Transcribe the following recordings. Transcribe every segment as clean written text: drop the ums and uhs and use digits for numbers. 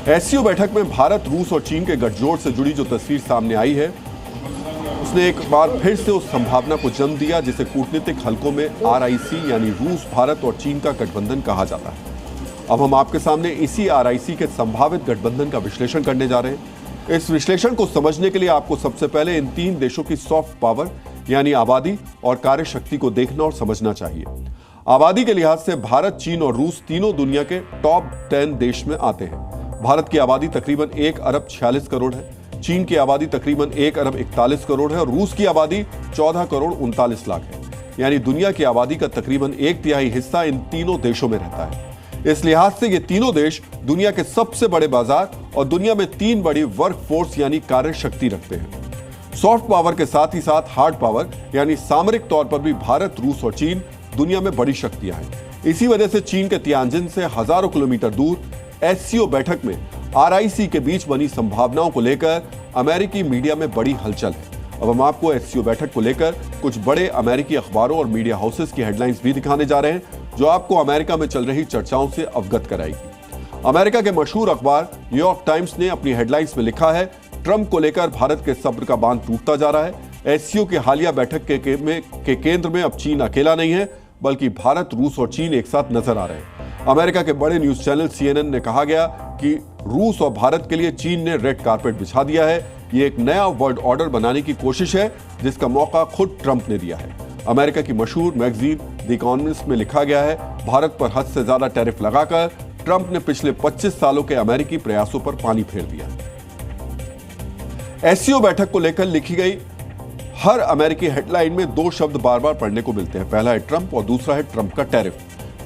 SCO बैठक में भारत, रूस और चीन के गठजोड़ से जुड़ी जो तस्वीर सामने आई है, उसने एक बार फिर से उस संभावना को जन्म दिया जिसे कूटनीतिक हलकों में आरआईसी यानी रूस, भारत और चीन का गठबंधन कहा जाता है। अब हम आपके सामने इसी आरआईसी के संभावित गठबंधन का विश्लेषण करने जा रहे हैं। इस विश्लेषण को समझने के लिए आपको सबसे पहले इन तीन देशों की सॉफ्ट पावर यानी आबादी और कार्यशक्ति को देखना और समझना चाहिए। आबादी के लिहाज से भारत, चीन और रूस तीनों दुनिया के टॉप 10 देश में आते हैं। भारत की आबादी तकरीबन 1 अरब 46 करोड़ है, चीन की आबादी तकरीबन 1 अरब 41 करोड़ है और रूस की आबादी 14 करोड़ 39 लाख है। यानी दुनिया की आबादी का तकरीबन 1/3 हिस्सा इन तीनों देशों में रहता है। इस लिहाज से ये तीनों देश दुनिया के सबसे बड़े बाजार और दुनिया में 3 बड़ी वर्क फोर्स यानी कार्य शक्ति रखते हैं। सॉफ्ट पावर के साथ ही साथ हार्ड पावर यानी सामरिक तौर पर भी भारत, रूस और चीन दुनिया में बड़ी शक्तियां हैं। इसी वजह से चीन के तियानजिन से हजारों किलोमीटर दूर एससीओ बैठक में आरआईसी के बीच बनी संभावनाओं को लेकर अमेरिकी मीडिया में बड़ी हलचल है। अब हम आपको एससीओ बैठक को लेकर कुछ बड़े अमेरिकी अखबारों और मीडिया हाउसेस की हेडलाइंस भी दिखाने जा रहे हैं, जो आपको अमेरिका में चल रही चर्चाओं से अवगत कराएगी। अमेरिका के मशहूर अखबार न्यूयॉर्क टाइम्स ने अपनी हेडलाइंस में लिखा है, ट्रंप को लेकर भारत के सब्र का बांध टूटता जा रहा है। एससीओ की हालिया बैठक के केंद्र में अब चीन अकेला नहीं है, बल्कि भारत, रूस और चीन एक साथ नजर आ रहे हैं। अमेरिका के बड़े न्यूज चैनल CNN ने कहा गया कि रूस और भारत के लिए चीन ने रेड कारपेट बिछा दिया है। ये एक नया वर्ल्ड ऑर्डर बनाने की कोशिश है जिसका मौका खुद ट्रंप ने दिया है। अमेरिका की मशहूर मैगजीन द इकोनॉमिस्ट में लिखा गया है, भारत पर हद से ज्यादा टैरिफ लगाकर ट्रंप ने पिछले 25 सालों के अमेरिकी प्रयासों पर पानी फेर दिया। एससीओ बैठक को लेकर लिखी गई हर अमेरिकी हेडलाइन में 2 शब्द बार बार पढ़ने को मिलते हैं। पहला है ट्रंप और दूसरा है ट्रंप का टैरिफ।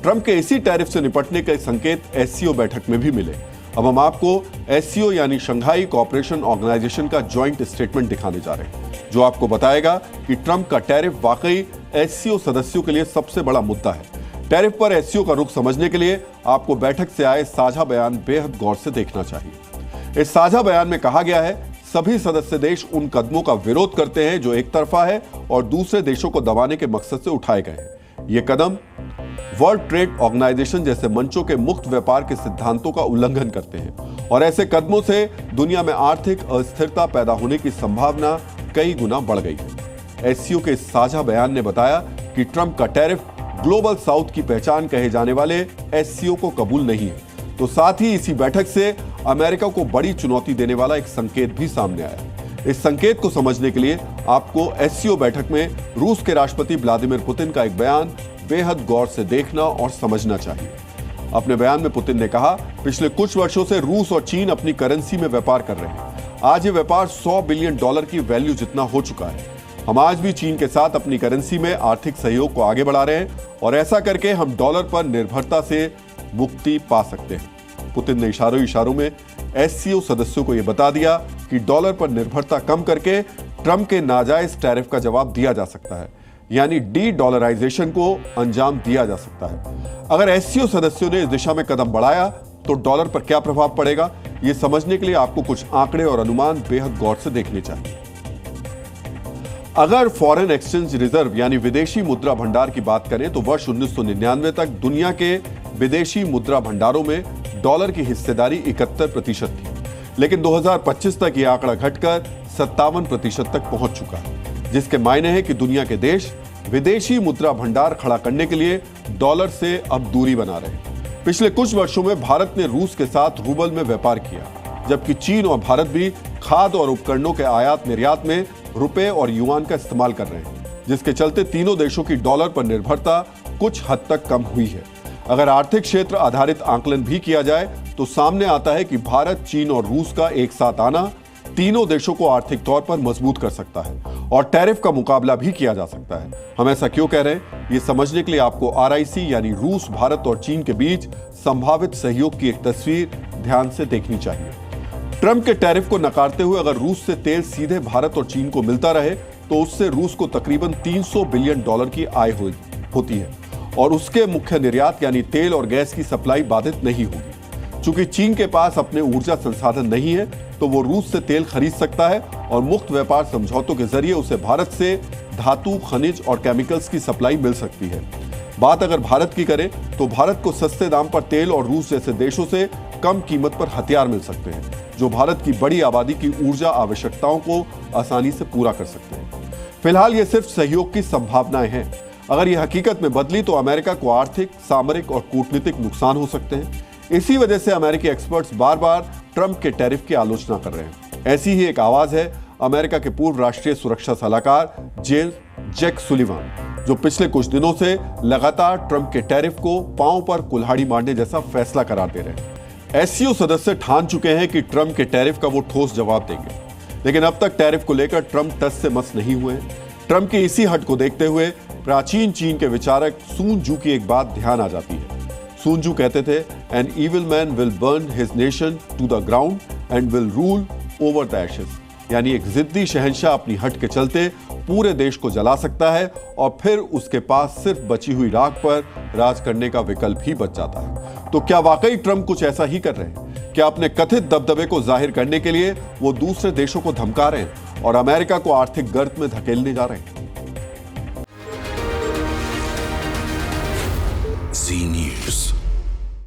ट्रंप के इसी टैरिफ से निपटने के संकेत एससीओ बैठक में भी मिले। अब हम आपको एससीओ यानी शंघाई कोऑपरेशन ऑर्गेनाइजेशन का जॉइंट स्टेटमेंट दिखाने जा रहे हैं, जो आपको बताएगा कि ट्रंप का टैरिफ वाकई एससीओ सदस्यों के लिए सबसे बड़ा मुद्दा है। टैरिफ पर एससीओ का रुख समझने के लिए आपको बैठक से आए साझा बयान बेहद गौर से देखना चाहिए। इस साझा बयान में कहा गया है, सभी सदस्य देश उन कदमों का विरोध करते हैं जो एक तरफा है और दूसरे देशों को दबाने के मकसद से उठाए गए हैं। ये कदम वर्ल्ड ट्रेड ऑर्गेनाइजेशन जैसे मंचों के मुक्त व्यापार के सिद्धांतों का उल्लंघन करते हैं और ऐसे कदमों से दुनिया में आर्थिक अस्थिरता पैदा होने की संभावना कई गुना बढ़ गई है। एससीओ के इस साझा बयान ने बताया कि ट्रंप का टैरिफ ग्लोबल साउथ की पहचान कहे जाने वाले एससीओ को कबूल नहीं है, तो साथ ही इसी बैठक से अमेरिका को बड़ी चुनौती देने वाला एक संकेत भी सामने आया। इस संकेत को समझने के लिए आपको एससीओ बैठक में रूस के राष्ट्रपति व्लादिमीर पुतिन का एक बयान बेहद गौर से देखना और समझना चाहिए। अपने बयान में पुतिन ने कहा, पिछले कुछ वर्षों से रूस और चीन अपनी करेंसी में व्यापार कर रहे हैं। आज ये व्यापार $100 बिलियन की वैल्यू जितना हो चुका है। हम आज भी चीन के साथ अपनी करेंसी में आर्थिक सहयोग को आगे बढ़ा रहे हैं और ऐसा करके हम डॉलर पर निर्भरता से मुक्ति पा सकते हैं। पुतिन ने इशारों में एससीओ सदस्यों को यह बता दिया कि डॉलर पर निर्भरता कम करके ट्रंप के नाजायज टैरिफ का जवाब दिया जा सकता है, यानी डी-डॉलराइजेशन को अंजाम दिया जा सकता है। अगर एससीओ सदस्यों ने इस दिशा में कदम बढ़ाया तो डॉलर पर क्या प्रभाव पड़ेगा, यह समझने के लिए आपको कुछ आंकड़े और अनुमान बेहद गौर से देखने चाहिए। अगर फॉरेन एक्सचेंज रिजर्व यानी विदेशी मुद्रा भंडार की बात करें तो वर्ष 1999 तक दुनिया के विदेशी मुद्रा भंडारों में डॉलर की हिस्सेदारी 71% थी, लेकिन 2025 तक यह आंकड़ा घटकर 57% तक पहुंच चुका है, जिसके मायने है कि दुनिया के देश विदेशी मुद्रा भंडार खड़ा करने के लिए डॉलर से अब दूरी बना रहे हैं। पिछले कुछ वर्षों में भारत ने रूस के साथ रूबल में व्यापार किया, जबकि चीन और भारत भी खाद्य और उपकरणों के आयात निर्यात में रुपए और युआन का इस्तेमाल कर रहे हैं, जिसके चलते तीनों देशों की डॉलर पर निर्भरता कुछ हद तक कम हुई है। अगर आर्थिक क्षेत्र आधारित आकलन भी किया जाए तो सामने आता है कि भारत, चीन और रूस का एक साथ आना तीनों देशों को आर्थिक तौर पर मजबूत कर सकता है और टैरिफ का मुकाबला भी किया जा सकता है। हम ऐसा क्यों कह रहे हैं, ये समझने के लिए आपको आरआईसी यानी रूस, भारत और चीन के बीच संभावित सहयोग की एक तस्वीर ध्यान से देखनी चाहिए। ट्रंप के टैरिफ को नकारते हुए अगर रूस से तेल सीधे भारत और चीन को मिलता रहे तो उससे रूस को तकरीबन $300 बिलियन की आय होती है और उसके मुख्य निर्यात यानी तेल और गैस की सप्लाई बाधित नहीं होगी। चूंकि चीन के पास अपने ऊर्जा संसाधन नहीं है तो वो रूस से तेल खरीद सकता है और मुक्त व्यापार समझौतों के जरिए उसे भारत से धातु, खनिज और केमिकल्स की सप्लाई मिल सकती है। बात अगर भारत की करें तो भारत को सस्ते दाम पर तेल और रूस जैसे देशों से कम कीमत पर हथियार मिल सकते हैं जो भारत की बड़ी आबादी की ऊर्जा आवश्यकताओं को आसानी से पूरा कर सकते हैं। फिलहाल ये सिर्फ सहयोग की संभावनाएं हैं। अगर ये हकीकत में बदली तो अमेरिका को आर्थिक, सामरिक और कूटनीतिक नुकसान हो सकते हैं। इसी वजह से अमेरिकी एक्सपर्ट्स बार बार ट्रंप के टैरिफ की आलोचना कर रहे हैं। ऐसी ही एक आवाज है अमेरिका के पूर्व राष्ट्रीय सुरक्षा सलाहकार जैक सुलिवान, जो पिछले कुछ दिनों से लगातार ट्रंप के टैरिफ को पांव पर कुल्हाड़ी मारने जैसा फैसला करार दे रहे हैं। एससीओ सदस्य ठान चुके हैं कि ट्रंप के टैरिफ का वो ठोस जवाब देंगे, लेकिन अब तक टैरिफ को लेकर ट्रंप टस से मस नहीं हुए हैं। ट्रंप की इसी हट को देखते हुए प्राचीन चीन के विचारक सून जू की एक बात ध्यान आ जाती है। सून जू कहते थे, an evil man will burn his nation to the ground and will rule over the ashes, यानी एक जिद्दी शहंशाह अपनी हट के चलते पूरे देश को जला सकता है और फिर उसके पास सिर्फ बची हुई राख पर राज करने का विकल्प ही बच जाता है। तो क्या वाकई ट्रंप कुछ ऐसा ही कर रहे हैं? क्या अपने कथित दबदबे को जाहिर करने के लिए वो दूसरे देशों को धमका रहे हैं और अमेरिका को आर्थिक गर्त में धकेलने जा रहे हैं? Zee News.